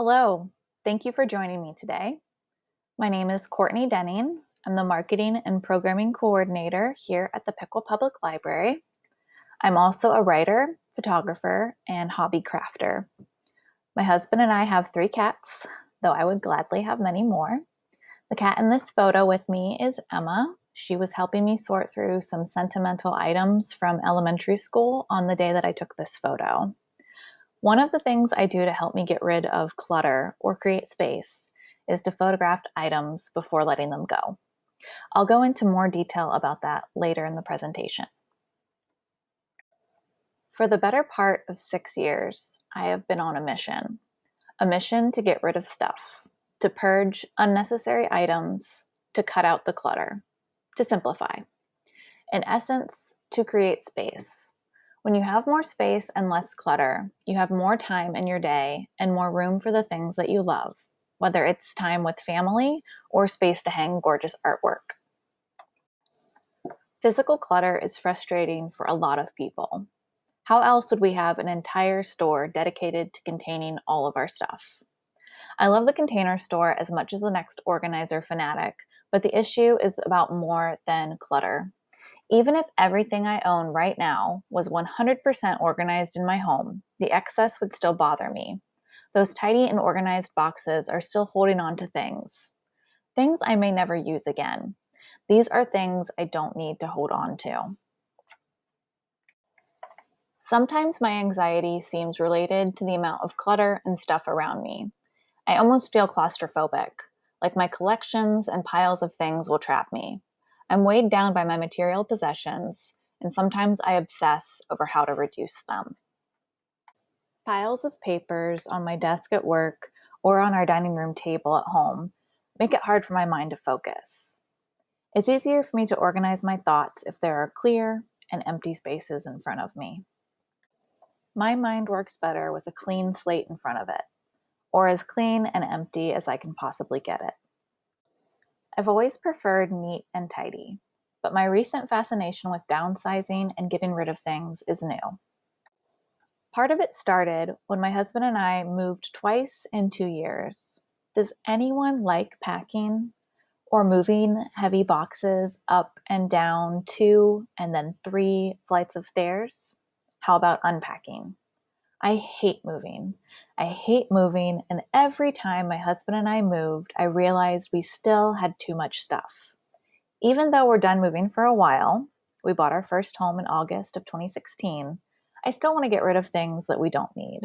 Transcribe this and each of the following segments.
Hello, thank you for joining me today. My name is Courtney Denning. I'm the Marketing and Programming Coordinator here at the Pickle Public Library. I'm also a writer, photographer, and hobby crafter. My husband and I have 3 cats, though I would gladly have many more. The cat in this photo with me is Emma. She was helping me sort through some sentimental items from elementary school on the day that I took this photo. One of the things I do to help me get rid of clutter or create space is to photograph items before letting them go. I'll go into more detail about that later in the presentation. For the better part of 6 years, I have been on a mission to get rid of stuff, to purge unnecessary items, to cut out the clutter, to simplify. In essence, to create space. When you have more space and less clutter, you have more time in your day and more room for the things that you love, whether it's time with family or space to hang gorgeous artwork. Physical clutter is frustrating for a lot of people. How else would we have an entire store dedicated to containing all of our stuff? I love the Container Store as much as the next organizer fanatic, but the issue is about more than clutter. Even if everything I own right now was 100% organized in my home, the excess would still bother me. Those tidy and organized boxes are still holding on to things I may never use again. These are things I don't need to hold on to. Sometimes my anxiety seems related to the amount of clutter and stuff around me. I almost feel claustrophobic, like my collections and piles of things will trap me. I'm weighed down by my material possessions, and sometimes I obsess over how to reduce them. Piles of papers on my desk at work or on our dining room table at home make it hard for my mind to focus. It's easier for me to organize my thoughts if there are clear and empty spaces in front of me. My mind works better with a clean slate in front of it, or as clean and empty as I can possibly get it. I've always preferred neat and tidy, but my recent fascination with downsizing and getting rid of things is new. Part of it started when my husband and I moved twice in 2 years. Does anyone like packing or moving heavy boxes up and down 2 and then 3 flights of stairs? How about unpacking? I hate moving, and every time my husband and I moved, I realized we still had too much stuff. Even though we're done moving for a while, we bought our first home in August of 2016, I still want to get rid of things that we don't need.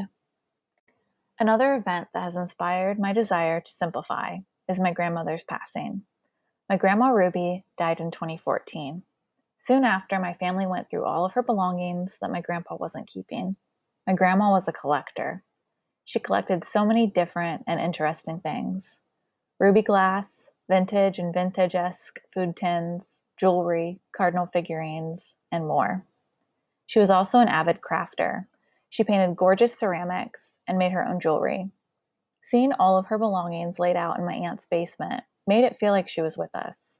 Another event that has inspired my desire to simplify is my grandmother's passing. My grandma Ruby died in 2014. Soon after, my family went through all of her belongings that my grandpa wasn't keeping. My grandma was a collector. She collected so many different and interesting things. Ruby glass, vintage and vintage-esque food tins, jewelry, cardinal figurines, and more. She was also an avid crafter. She painted gorgeous ceramics and made her own jewelry. Seeing all of her belongings laid out in my aunt's basement made it feel like she was with us.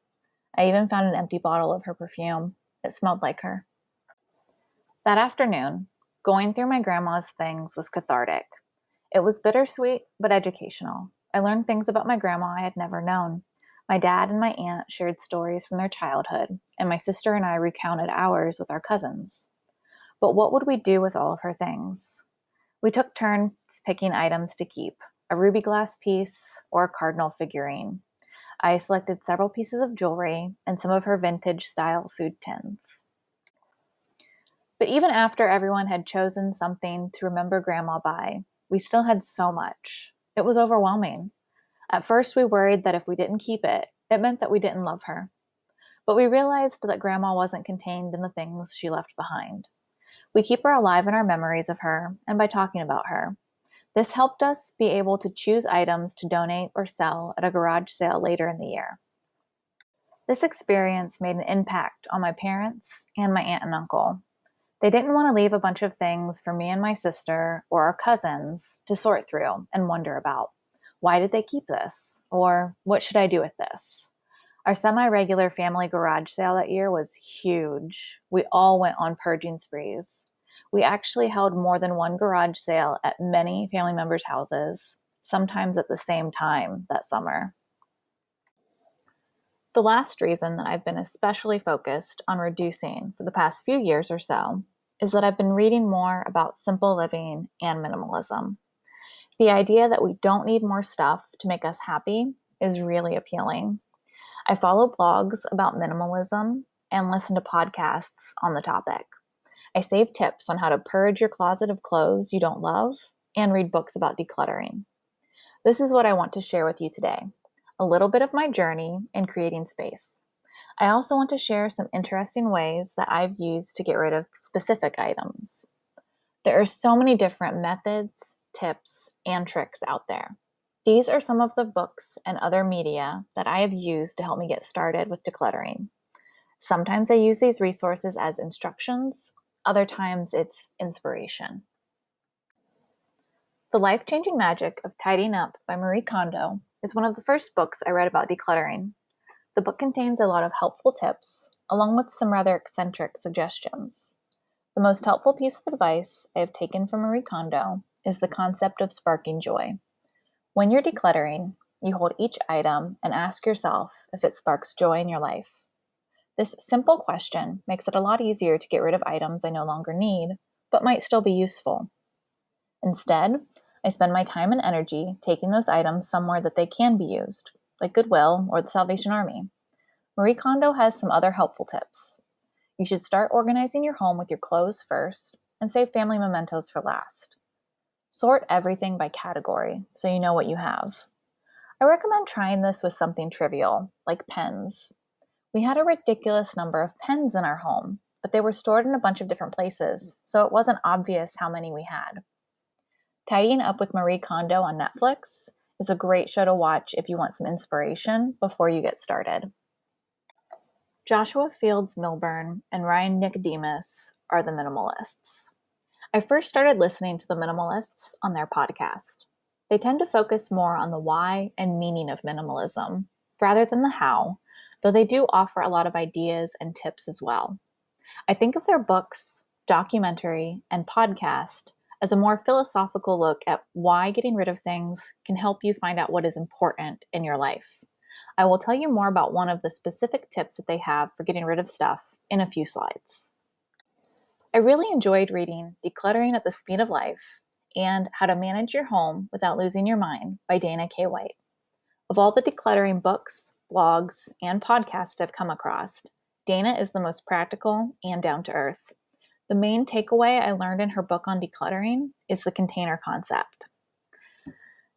I even found an empty bottle of her perfume. It smelled like her. That afternoon, going through my grandma's things was cathartic. It was bittersweet, but educational. I learned things about my grandma I had never known. My dad and my aunt shared stories from their childhood, and my sister and I recounted ours with our cousins. But what would we do with all of her things? We took turns picking items to keep, a ruby glass piece or a cardinal figurine. I selected several pieces of jewelry and some of her vintage-style food tins. But even after everyone had chosen something to remember Grandma by, we still had so much. It was overwhelming. At first, we worried that if we didn't keep it, it meant that we didn't love her. But we realized that Grandma wasn't contained in the things she left behind. We keep her alive in our memories of her and by talking about her. This helped us be able to choose items to donate or sell at a garage sale later in the year. This experience made an impact on my parents and my aunt and uncle. They didn't want to leave a bunch of things for me and my sister or our cousins to sort through and wonder about. Why did they keep this? Or what should I do with this? Our semi-regular family garage sale that year was huge. We all went on purging sprees. We actually held more than one garage sale at many family members' houses, sometimes at the same time that summer. The last reason that I've been especially focused on reducing for the past few years or so is that I've been reading more about simple living and minimalism. The idea that we don't need more stuff to make us happy is really appealing. I follow blogs about minimalism and listen to podcasts on the topic. I save tips on how to purge your closet of clothes you don't love and read books about decluttering. This is what I want to share with you today. A little bit of my journey in creating space. I also want to share some interesting ways that I've used to get rid of specific items. There are so many different methods, tips, and tricks out there. These are some of the books and other media that I have used to help me get started with decluttering. Sometimes I use these resources as instructions, other times it's inspiration. The Life-Changing Magic of Tidying Up by Marie Kondo is one of the first books I read about decluttering. The book contains a lot of helpful tips, along with some rather eccentric suggestions. The most helpful piece of advice I have taken from Marie Kondo is the concept of sparking joy. When you're decluttering, you hold each item and ask yourself if it sparks joy in your life. This simple question makes it a lot easier to get rid of items I no longer need, but might still be useful. Instead, I spend my time and energy taking those items somewhere that they can be used, like Goodwill or the Salvation Army. Marie Kondo has some other helpful tips. You should start organizing your home with your clothes first and save family mementos for last. Sort everything by category so you know what you have. I recommend trying this with something trivial, like pens. We had a ridiculous number of pens in our home, but they were stored in a bunch of different places, so it wasn't obvious how many we had. Tidying Up with Marie Kondo on Netflix is a great show to watch if you want some inspiration before you get started. Joshua Fields Milburn and Ryan Nicodemus are the minimalists. I first started listening to the minimalists on their podcast. They tend to focus more on the why and meaning of minimalism rather than the how, though they do offer a lot of ideas and tips as well. I think of their books, documentary, and podcast as a more philosophical look at why getting rid of things can help you find out what is important in your life. I will tell you more about one of the specific tips that they have for getting rid of stuff in a few slides. I really enjoyed reading Decluttering at the Speed of Life and How to Manage Your Home Without Losing Your Mind by Dana K. White. Of all the decluttering books, blogs, and podcasts I've come across, Dana is the most practical and down-to-earth. The main takeaway I learned in her book on decluttering is the container concept.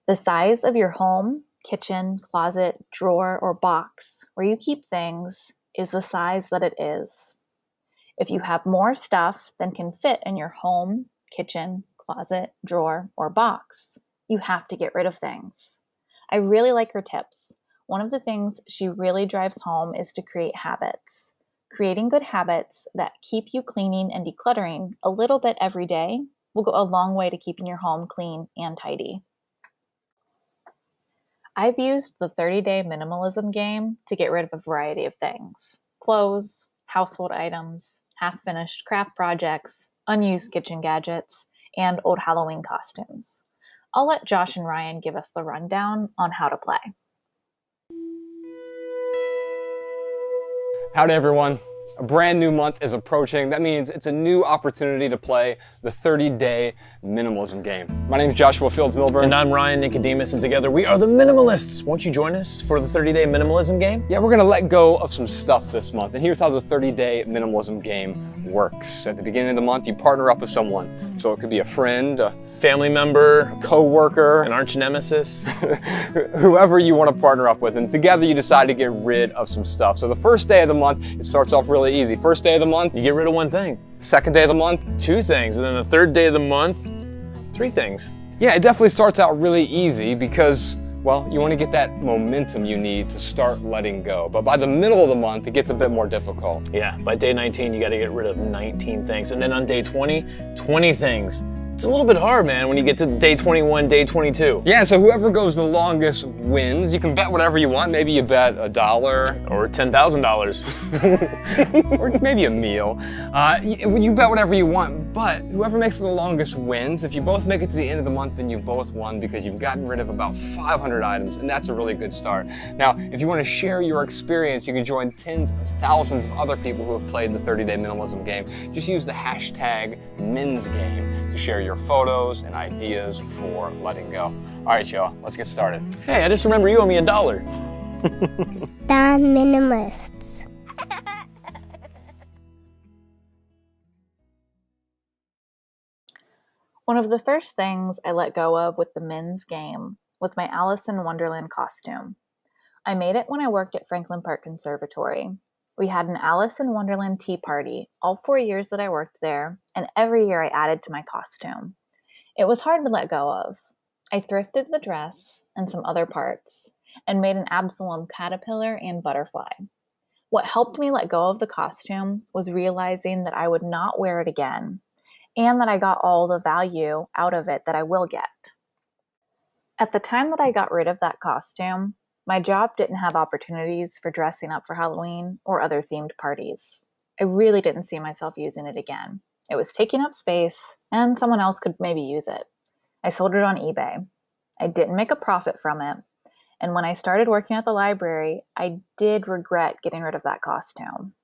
The size of your home, kitchen, closet, drawer, or box where you keep things is the size that it is. If you have more stuff than can fit in your home, kitchen, closet, drawer, or box, you have to get rid of things. I really like her tips. One of the things she really drives home is to create habits. Creating good habits that keep you cleaning and decluttering a little bit every day will go a long way to keeping your home clean and tidy. I've used the 30-day minimalism game to get rid of a variety of things. Clothes, household items, half-finished craft projects, unused kitchen gadgets, and old Halloween costumes. I'll let Josh and Ryan give us the rundown on how to play. Howdy everyone. A brand new month is approaching. That means it's a new opportunity to play the 30-day minimalism game. My name is Joshua Fields Milburn. And I'm Ryan Nicodemus, and together we are the Minimalists. Won't you join us for the 30-day minimalism game? Yeah, we're gonna let go of some stuff this month. And here's how the 30-day minimalism game works. At the beginning of the month, you partner up with someone. So it could be a friend, a Family member, a co-worker, an arch nemesis, whoever you want to partner up with, and together you decide to get rid of some stuff. So the first day of the month, it starts off really easy. First day of the month, you get rid of one thing. Second day of the month, 2 things. And then the third day of the month, 3 things. Yeah, it definitely starts out really easy because, well, you want to get that momentum you need to start letting go. But by the middle of the month, it gets a bit more difficult. Yeah, by day 19, you got to get rid of 19 things. And then on day 20, 20 things. It's a little bit hard, man, when you get to day 21, day 22. Yeah, so whoever goes the longest wins. You can bet whatever you want. Maybe you bet $1 Or $10,000. or maybe a meal. You bet whatever you want, but whoever makes it the longest wins. If you both make it to the end of the month, then you've both won because you've gotten rid of about 500 items, and that's a really good start. Now, if you want to share your experience, you can join tens of thousands of other people who have played the 30-day minimalism game. Just use the hashtag #MensGame to share your photos and ideas for letting go. All right, y'all, let's get started. Hey, I just remember you owe me $1. The Minimalists. One of the first things I let go of with the men's game was my Alice in Wonderland costume. I made it when I worked at Franklin Park Conservatory. We had an Alice in Wonderland tea party all 4 years that I worked there, and every year I added to my costume. It was hard to let go of. I thrifted the dress and some other parts and made an Absalom caterpillar and butterfly. What helped me let go of the costume was realizing that I would not wear it again and that I got all the value out of it that I will get. At the time that I got rid of that costume, my job didn't have opportunities for dressing up for Halloween or other themed parties. I really didn't see myself using it again. It was taking up space, and someone else could maybe use it. I sold it on eBay. I didn't make a profit from it, and when I started working at the library, I did regret getting rid of that costume.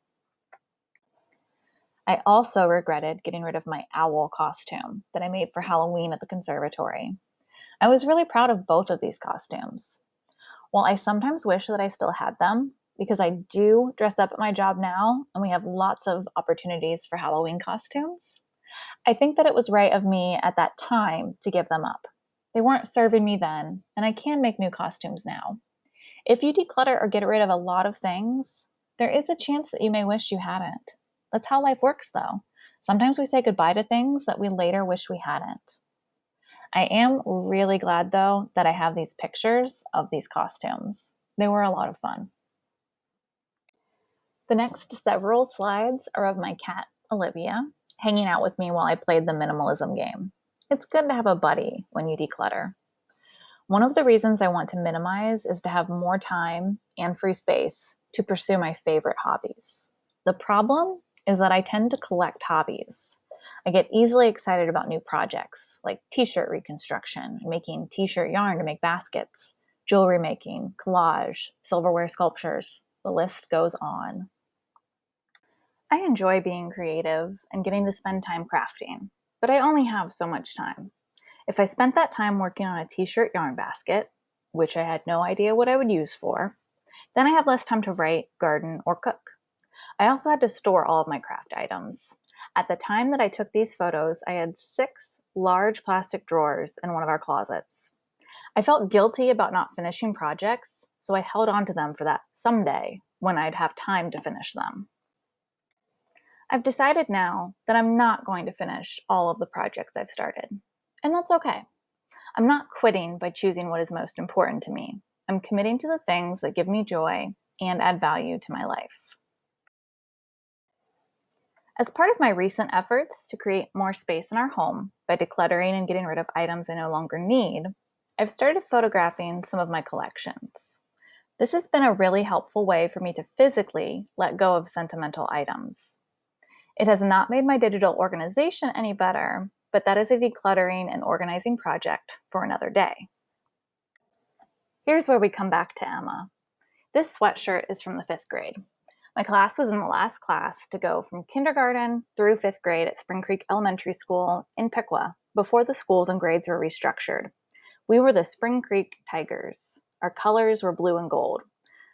I also regretted getting rid of my owl costume that I made for Halloween at the conservatory. I was really proud of both of these costumes. While I sometimes wish that I still had them, because I do dress up at my job now and we have lots of opportunities for Halloween costumes, I think that it was right of me at that time to give them up. They weren't serving me then, and I can make new costumes now. If you declutter or get rid of a lot of things, there is a chance that you may wish you hadn't. That's how life works, though. Sometimes we say goodbye to things that we later wish we hadn't. I am really glad, though, that I have these pictures of these costumes. They were a lot of fun. The next several slides are of my cat, Olivia, hanging out with me while I played the minimalism game. It's good to have a buddy when you declutter. One of the reasons I want to minimize is to have more time and free space to pursue my favorite hobbies. The problem is that I tend to collect hobbies. I get easily excited about new projects like t-shirt reconstruction, making t-shirt yarn to make baskets, jewelry making, collage, silverware sculptures. The list goes on. I enjoy being creative and getting to spend time crafting, but I only have so much time. If I spent that time working on a t-shirt yarn basket, which I had no idea what I would use for, then I have less time to write, garden, or cook. I also had to store all of my craft items. At the time that I took these photos, I had 6 large plastic drawers in one of our closets. I felt guilty about not finishing projects, so I held on to them for that someday when I'd have time to finish them. I've decided now that I'm not going to finish all of the projects I've started, and that's okay. I'm not quitting by choosing what is most important to me. I'm committing to the things that give me joy and add value to my life. As part of my recent efforts to create more space in our home by decluttering and getting rid of items I no longer need, I've started photographing some of my collections. This has been a really helpful way for me to physically let go of sentimental items. It has not made my digital organization any better, but that is a decluttering and organizing project for another day. Here's where we come back to Emma. This sweatshirt is from the 5th grade. My class was in the last class to go from kindergarten through 5th grade at Spring Creek Elementary School in Piqua before the schools and grades were restructured. We were the Spring Creek Tigers. Our colors were blue and gold.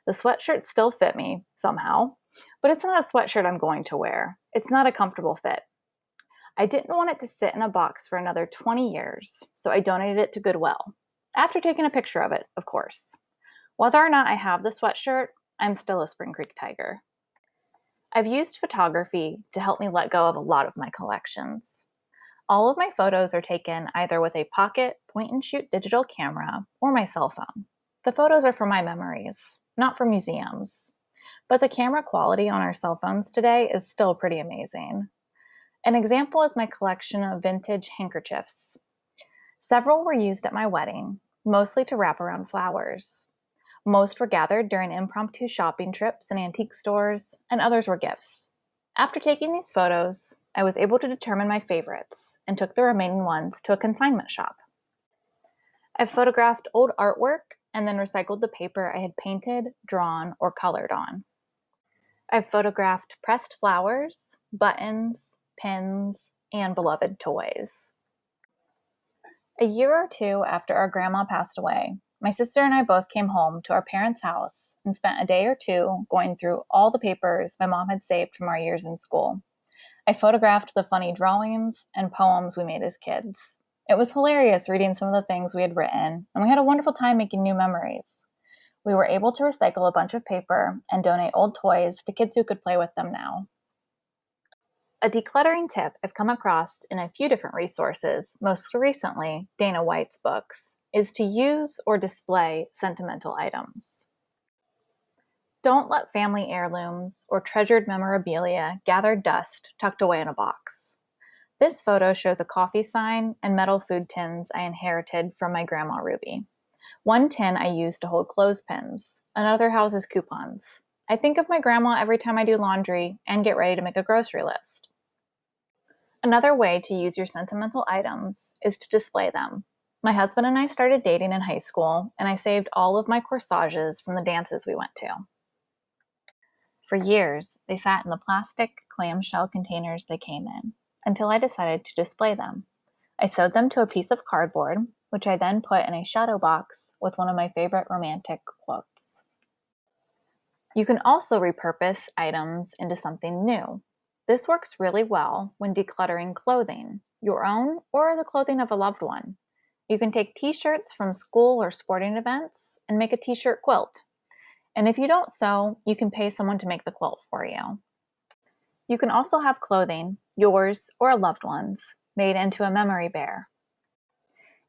The sweatshirt still fit me somehow, but it's not a sweatshirt I'm going to wear. It's not a comfortable fit. I didn't want it to sit in a box for another 20 years, so I donated it to Goodwill. After taking a picture of it, of course. Whether or not I have the sweatshirt, I'm still a Spring Creek Tiger. I've used photography to help me let go of a lot of my collections. All of my photos are taken either with a pocket, point-and-shoot digital camera or my cell phone. The photos are for my memories, not for museums. But the camera quality on our cell phones today is still pretty amazing. An example is my collection of vintage handkerchiefs. Several were used at my wedding, mostly to wrap around flowers. Most were gathered during impromptu shopping trips in antique stores, and others were gifts. After taking these photos, I was able to determine my favorites and took the remaining ones to a consignment shop. I've photographed old artwork and then recycled the paper I had painted, drawn, or colored on. I've photographed pressed flowers, buttons, pins, and beloved toys. A year or two after our grandma passed away, my sister and I both came home to our parents' house and spent a day or two going through all the papers my mom had saved from our years in school. I photographed the funny drawings and poems we made as kids. It was hilarious reading some of the things we had written, and we had a wonderful time making new memories. We were able to recycle a bunch of paper and donate old toys to kids who could play with them now. A decluttering tip I've come across in a few different resources, most recently Dana White's books, is to use or display sentimental items. Don't let family heirlooms or treasured memorabilia gather dust tucked away in a box. This photo shows a coffee sign and metal food tins I inherited from my grandma Ruby. One tin I use to hold clothespins, another houses coupons. I think of my grandma every time I do laundry and get ready to make a grocery list. Another way to use your sentimental items is to display them. My husband and I started dating in high school, and I saved all of my corsages from the dances we went to. For years, they sat in the plastic clamshell containers they came in, until I decided to display them. I sewed them to a piece of cardboard, which I then put in a shadow box with one of my favorite romantic quotes. You can also repurpose items into something new. This works really well when decluttering clothing, your own or the clothing of a loved one. You can take t-shirts from school or sporting events and make a t-shirt quilt. And if you don't sew, you can pay someone to make the quilt for you. You can also have clothing, yours or a loved one's, made into a memory bear.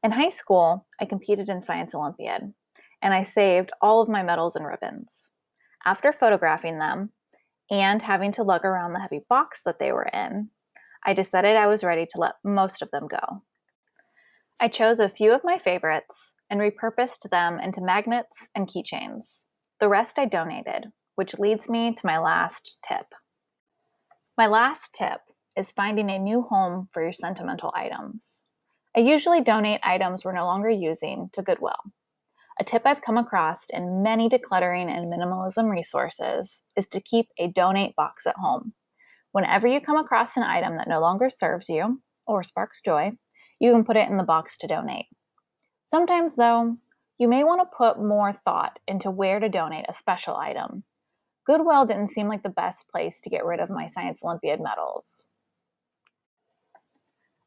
In high school, I competed in Science Olympiad, and I saved all of my medals and ribbons. After photographing them, and having to lug around the heavy box that they were in, I decided I was ready to let most of them go. I chose a few of my favorites and repurposed them into magnets and keychains. The rest I donated, which leads me to my last tip. My last tip is finding a new home for your sentimental items. I usually donate items we're no longer using to Goodwill. A tip I've come across in many decluttering and minimalism resources is to keep a donate box at home. Whenever you come across an item that no longer serves you or sparks joy, you can put it in the box to donate. Sometimes, though, you may want to put more thought into where to donate a special item. Goodwill didn't seem like the best place to get rid of my Science Olympiad medals.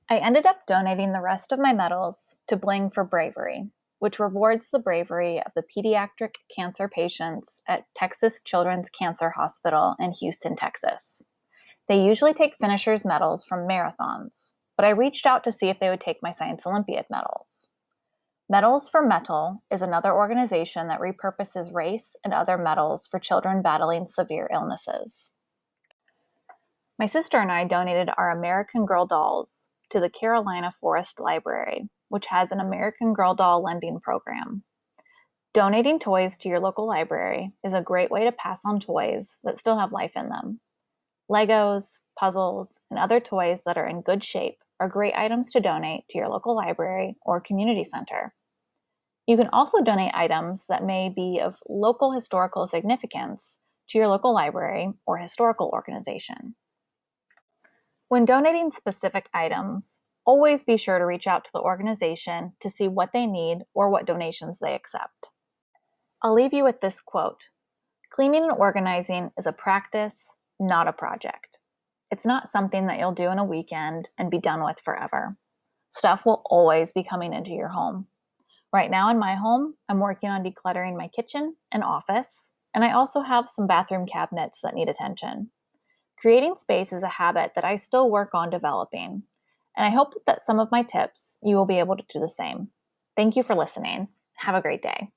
I ended up donating the rest of my medals to Bling for Bravery, which rewards the bravery of the pediatric cancer patients at Texas Children's Cancer Hospital in Houston, Texas. They usually take finishers' medals from marathons, but I reached out to see if they would take my Science Olympiad medals. Medals for Metal is another organization that repurposes race and other medals for children battling severe illnesses. My sister and I donated our American Girl dolls to the Carolina Forest Library, which has an American Girl doll lending program. Donating toys to your local library is a great way to pass on toys that still have life in them. Legos, puzzles, and other toys that are in good shape are great items to donate to your local library or community center. You can also donate items that may be of local historical significance to your local library or historical organization. When donating specific items, always be sure to reach out to the organization to see what they need or what donations they accept. I'll leave you with this quote: "Cleaning and organizing is a practice, not a project. It's not something that you'll do in a weekend and be done with forever. Stuff will always be coming into your home. Right now in my home, I'm working on decluttering my kitchen and office, and I also have some bathroom cabinets that need attention. Creating space is a habit that I still work on developing, and I hope that some of my tips you will be able to do the same. Thank you for listening. Have a great day."